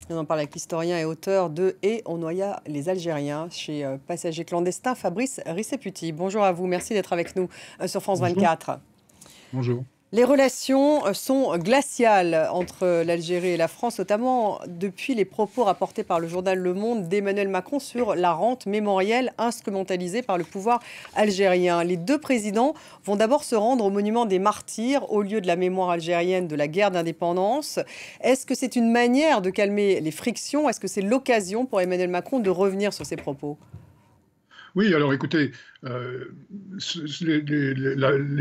On en parle avec l'historien et auteur de Et on noya les Algériens chez Passagers clandestins, Fabrice Risseputi. Bonjour à vous, merci d'être avec nous sur France Bonjour. 24. Bonjour. Les relations sont glaciales entre l'Algérie et la France, notamment depuis les propos rapportés par le journal Le Monde d'Emmanuel Macron sur la rente mémorielle instrumentalisée par le pouvoir algérien. Les deux présidents vont d'abord se rendre au monument des martyrs, au lieu de la mémoire algérienne de la guerre d'indépendance. Est-ce que c'est une manière de calmer les frictions? Est-ce que c'est l'occasion pour Emmanuel Macron de revenir sur ses propos? Oui, alors écoutez, les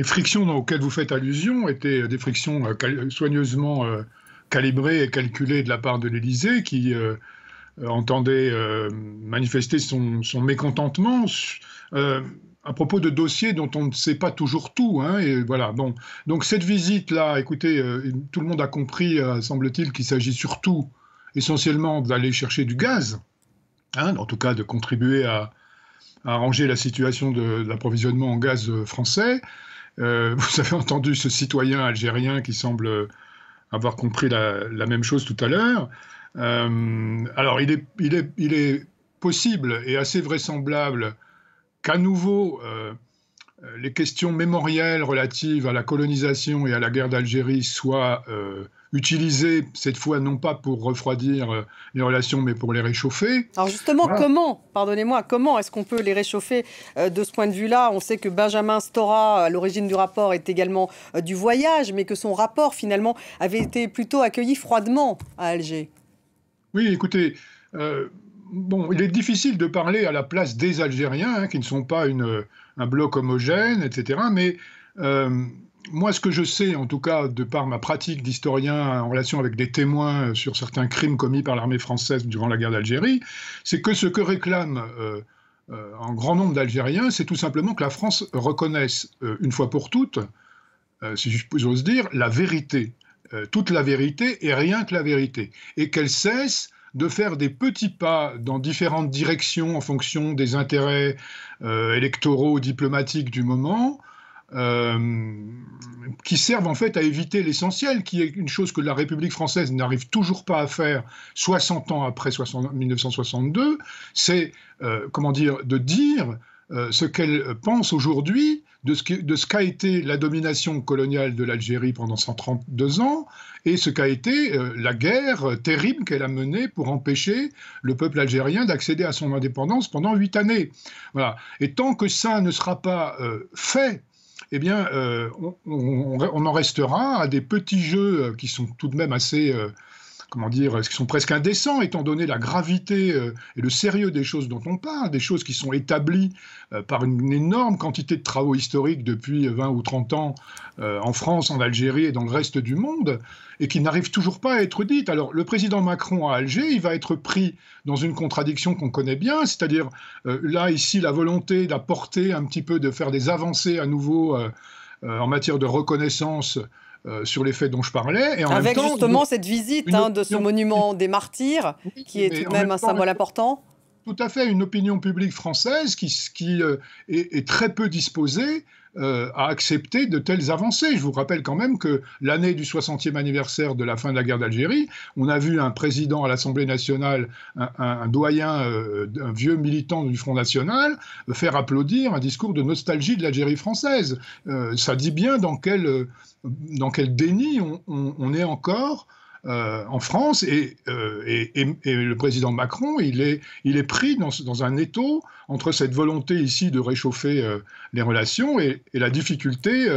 frictions auxquelles vous faites allusion étaient des frictions soigneusement calibrées et calculées de la part de l'Élysée, qui entendait manifester son mécontentement à propos de dossiers dont on ne sait pas toujours tout, hein, et voilà. Bon, donc cette visite-là, écoutez, tout le monde a compris, semble-t-il, qu'il s'agit surtout, essentiellement, d'aller chercher du gaz, hein, en tout cas de contribuer à arranger la situation de l'approvisionnement en gaz français. Vous avez entendu ce citoyen algérien qui semble avoir compris la même chose tout à l'heure. Alors, il est possible et assez vraisemblable qu'à nouveau, les questions mémorielles relatives à la colonisation et à la guerre d'Algérie soient utilisées, cette fois non pas pour refroidir les relations, mais pour les réchauffer. Alors justement, Voilà. comment est-ce qu'on peut les réchauffer de ce point de vue-là? On sait que Benjamin Stora, à l'origine du rapport, est également du voyage, mais que son rapport, finalement, avait été plutôt accueilli froidement à Alger. Oui, écoutez, bon, il est difficile de parler à la place des Algériens, hein, qui ne sont pas un bloc homogène, etc. Mais moi, ce que je sais, en tout cas, de par ma pratique d'historien en relation avec des témoins sur certains crimes commis par l'armée française durant la guerre d'Algérie, c'est que ce que réclament un grand nombre d'Algériens, c'est tout simplement que la France reconnaisse, une fois pour toutes, si j'ose dire, la vérité. Toute la vérité et rien que la vérité. Et qu'elle cesse de faire des petits pas dans différentes directions en fonction des intérêts électoraux, diplomatiques du moment, qui servent en fait à éviter l'essentiel, qui est une chose que la République française n'arrive toujours pas à faire 60 ans après 1962, c'est comment dire, de dire ce qu'elle pense aujourd'hui de ce qu'a été la domination coloniale de l'Algérie pendant 132 ans et ce qu'a été la guerre terrible qu'elle a menée pour empêcher le peuple algérien d'accéder à son indépendance pendant 8 années. Voilà. Et tant que ça ne sera pas fait, eh bien, on en restera à des petits jeux qui sont tout de même assez comment dire, qui sont presque indécents, étant donné la gravité et le sérieux des choses dont on parle, des choses qui sont établies par une énorme quantité de travaux historiques depuis 20 ou 30 ans en France, en Algérie et dans le reste du monde, et qui n'arrivent toujours pas à être dites. Alors, le président Macron à Alger, il va être pris dans une contradiction qu'on connaît bien, c'est-à-dire, là, ici, la volonté d'apporter un petit peu, de faire des avancées à nouveau en matière de reconnaissance sur les faits dont je parlais, et en même Avec temps, justement cette visite de ce monument des martyrs, oui, qui est tout mais de en même même un temps, symbole important. tout à fait une opinion publique française qui est très peu disposée à accepter de telles avancées. Je vous rappelle quand même que l'année du 60e anniversaire de la fin de la guerre d'Algérie, on a vu un président à l'Assemblée nationale, un doyen, un vieux militant du Front National, faire applaudir un discours de nostalgie de l'Algérie française. Ça dit bien dans quel déni on est encore en France, et le président Macron, il est pris dans un étau entre cette volonté ici de réchauffer les relations et la difficulté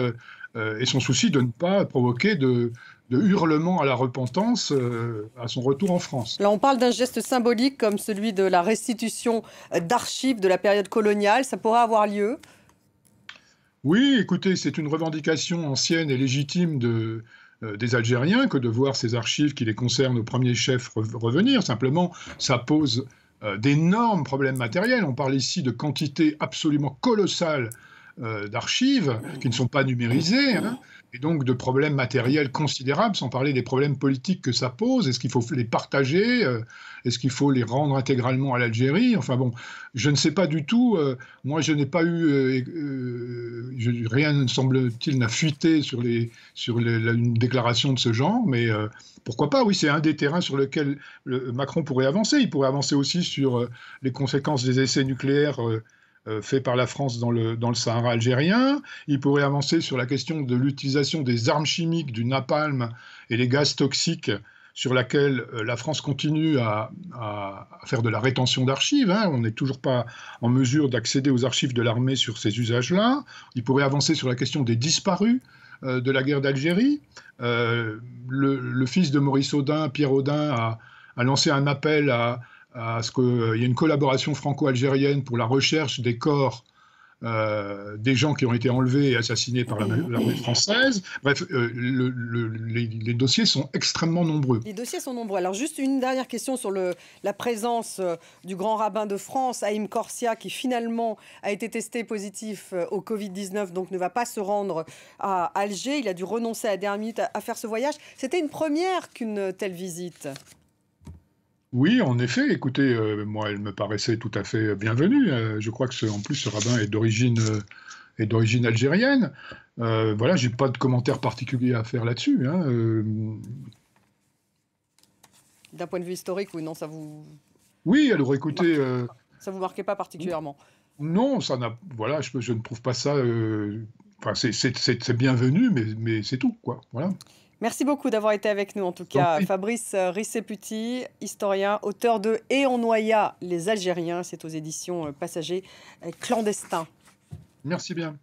et son souci de ne pas provoquer de hurlements à la repentance à son retour en France. Là, on parle d'un geste symbolique comme celui de la restitution d'archives de la période coloniale. Ça pourrait avoir lieu? Oui, écoutez, c'est une revendication ancienne et légitime des Algériens que de voir ces archives qui les concernent au premier chef revenir. Simplement, ça pose d'énormes problèmes matériels. On parle ici de quantités absolument colossales d'archives qui ne sont pas numérisées, hein, et donc de problèmes matériels considérables, sans parler des problèmes politiques que ça pose. Est-ce qu'il faut les partager? Est-ce qu'il faut les rendre intégralement à l'Algérie? Enfin bon, je ne sais pas du tout. Moi, je n'ai pas eu... rien, semble-t-il, n'a fuité sur une déclaration de ce genre, mais pourquoi pas? Oui, c'est un des terrains sur lequel Macron pourrait avancer. Il pourrait avancer aussi sur les conséquences des essais nucléaires fait par la France dans le Sahara algérien. Il pourrait avancer sur la question de l'utilisation des armes chimiques, du napalm et les gaz toxiques sur laquelle la France continue à faire de la rétention d'archives. Hein. On n'est toujours pas en mesure d'accéder aux archives de l'armée sur ces usages-là. Il pourrait avancer sur la question des disparus de la guerre d'Algérie. Le fils de Maurice Audin, Pierre Audin, a lancé un appel à ce qu'il y ait une collaboration franco-algérienne pour la recherche des corps des gens qui ont été enlevés et assassinés par l'armée française. Bref, les dossiers sont extrêmement nombreux. Les dossiers sont nombreux. Alors juste une dernière question sur la présence du grand rabbin de France, Haïm Corsia, qui finalement a été testé positif au Covid-19, donc ne va pas se rendre à Alger. Il a dû renoncer à la dernière minute à faire ce voyage. C'était une première qu'une telle visite. Oui, en effet, écoutez, moi, elle me paraissait tout à fait bienvenue. Je crois que, en plus, ce rabbin est d'origine algérienne. Voilà, j'ai pas de commentaire particulier à faire là-dessus. Hein. D'un point de vue historique, oui, non, ça vous... Oui, alors écoutez... ça vous marquait pas particulièrement? Non, ça n'a... Voilà, je ne trouve pas ça... Enfin, c'est bienvenu, mais c'est tout, quoi. Voilà. Merci beaucoup d'avoir été avec nous, en tout cas. Fabrice Risseputi, historien, auteur de « Et on noya les Algériens », c'est aux éditions Passagers clandestins. Merci bien.